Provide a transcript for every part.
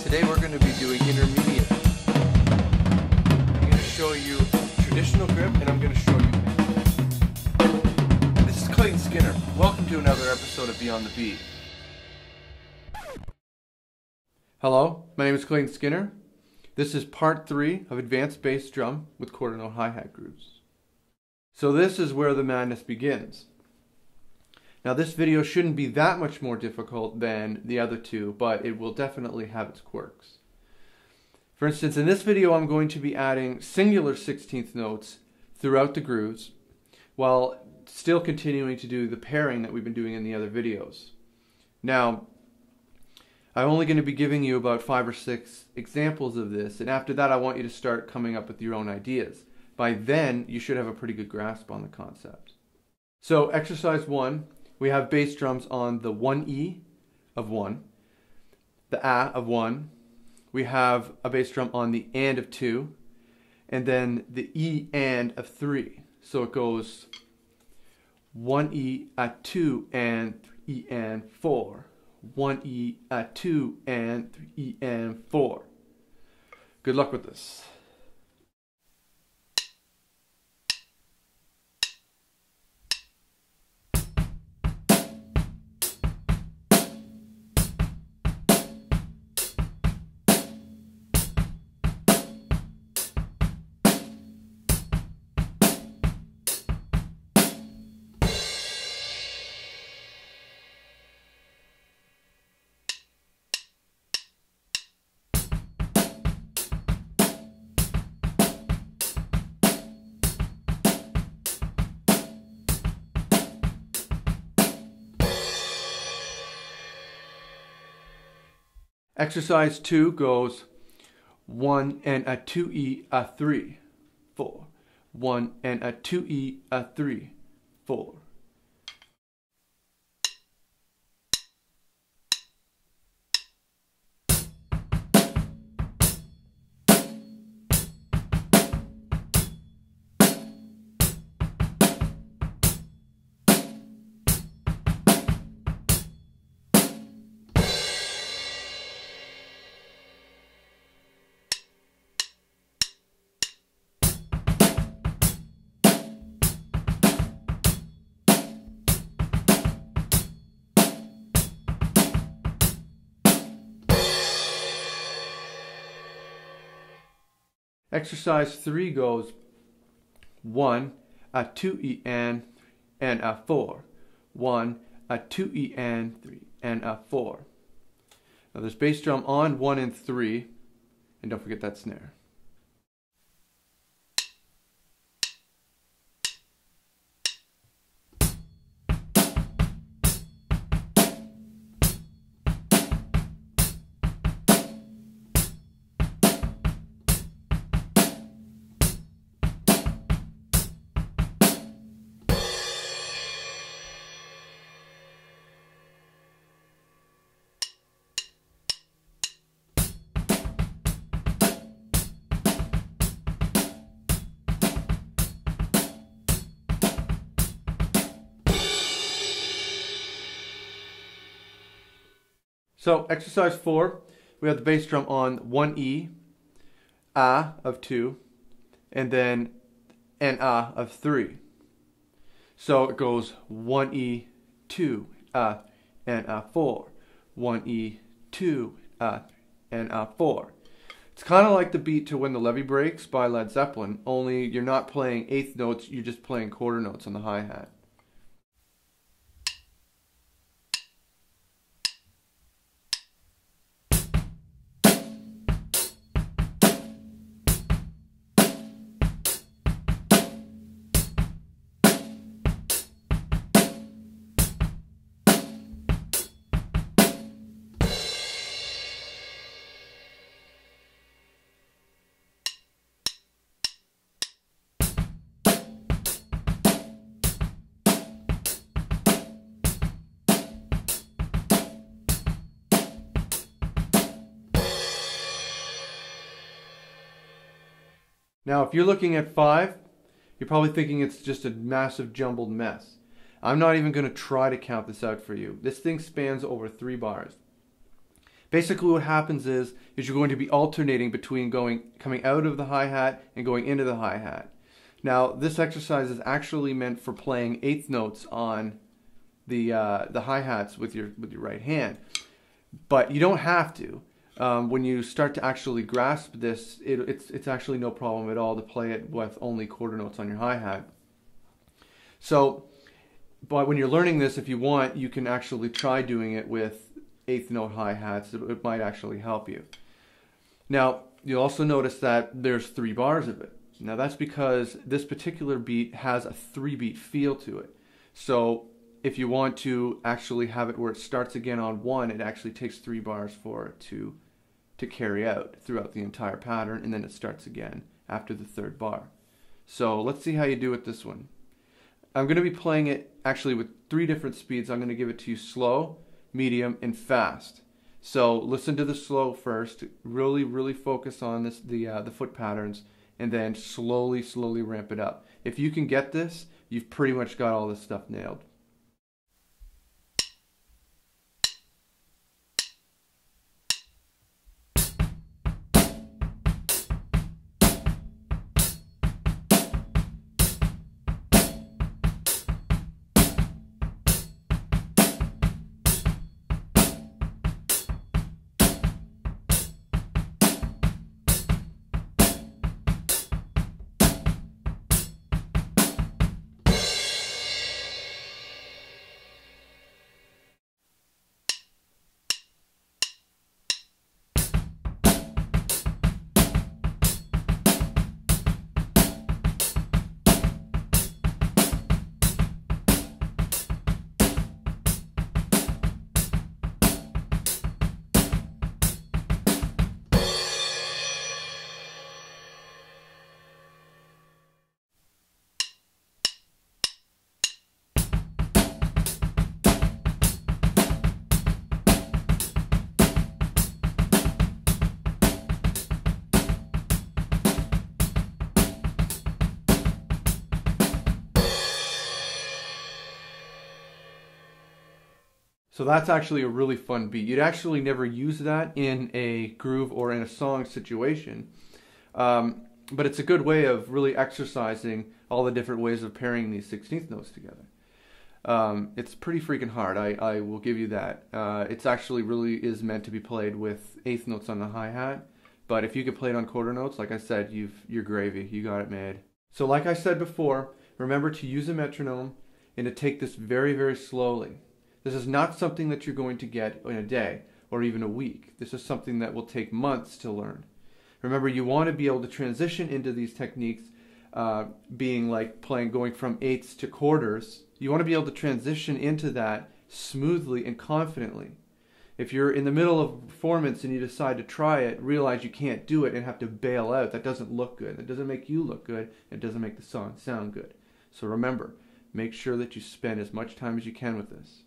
Today we're going to be doing intermediate. I'm going to show you traditional grip and I'm going to show you. This is Clayton Skinner. Welcome to another episode of Beyond the Beat. Hello, my name is Clayton Skinner. This is part 3 of advanced bass drum with quarter note hi-hat grooves. So this is where the madness begins. Now this video shouldn't be that much more difficult than the other two, but it will definitely have its quirks. For instance, in this video I'm going to be adding singular 16th notes throughout the grooves, while still continuing to do the pairing that we've been doing in the other videos. Now, I'm only going to be giving you about 5 or 6 examples of this, and after that I want you to start coming up with your own ideas. By then, you should have a pretty good grasp on the concept. So, exercise 1, we have bass drums on the 1E of 1, the A of 1, we have a bass drum on the AND of 2, and then the E AND of 3. So it goes 1E at 2 and 3E and 4. 1E at 2 and 3E and 4. Good luck with this. Exercise 2 goes 1 and a 2E, a 3, 4. 1 and a 2E, a 3, 4. Exercise 3 goes 1, a 2E and a 4. 1, a 2E and 3 and a 4. Now there's bass drum on 1 and 3, and don't forget that snare. So, exercise 4, we have the bass drum on 1E, A of 2, and then an A of 3. So it goes 1E, 2, A, and A 4. 1E, 2, A, and A 4. It's kind of like the beat to When the Levee Breaks by Led Zeppelin, only you're not playing eighth notes, you're just playing quarter notes on the hi-hat. Now, if you're looking at 5, you're probably thinking it's just a massive jumbled mess. I'm not even going to try to count this out for you. This thing spans over 3 bars. Basically what happens is you're going to be alternating between coming out of the hi-hat and going into the hi-hat. Now this exercise is actually meant for playing eighth notes on the hi-hats with your right hand, but you don't have to. When you start to actually grasp this, it's actually no problem at all to play it with only quarter notes on your hi-hat. So, but when you're learning this, if you want, you can actually try doing it with eighth note hi-hats. It might actually help you. Now, you'll also notice that there's 3 bars of it. Now that's because this particular beat has a 3-beat feel to it. So if you want to actually have it where it starts again on 1, it actually takes 3 bars for it to carry out throughout the entire pattern, and then it starts again after the 3rd bar. So let's see how you do with this one. I'm going to be playing it actually with 3 different speeds. I'm going to give it to you slow, medium, and fast. So listen to the slow first, really focus on the foot patterns, and then slowly ramp it up. If you can get this, you've pretty much got all this stuff nailed. So that's actually a really fun beat. You'd actually never use that in a groove or in a song situation, but it's a good way of really exercising all the different ways of pairing these 16th notes together. It's pretty freaking hard, I will give you that. It's actually really is meant to be played with 8th notes on the hi-hat, but if you could play it on quarter notes, like I said, you're gravy. You got it made. So like I said before, remember to use a metronome and to take this very slowly. This is not something that you're going to get in a day or even a week. This is something that will take months to learn. Remember, you want to be able to transition into these techniques, being like going from eighths to quarters. You want to be able to transition into that smoothly and confidently. If you're in the middle of a performance and you decide to try it, realize you can't do it and have to bail out. That doesn't look good. That doesn't make you look good. It doesn't make the song sound good. So remember, make sure that you spend as much time as you can with this.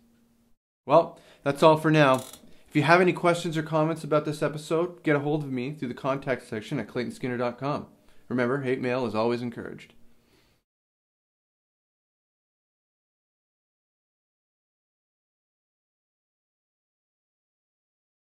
Well, that's all for now. If you have any questions or comments about this episode, get a hold of me through the contact section at claytonskinner.com. Remember, hate mail is always encouraged.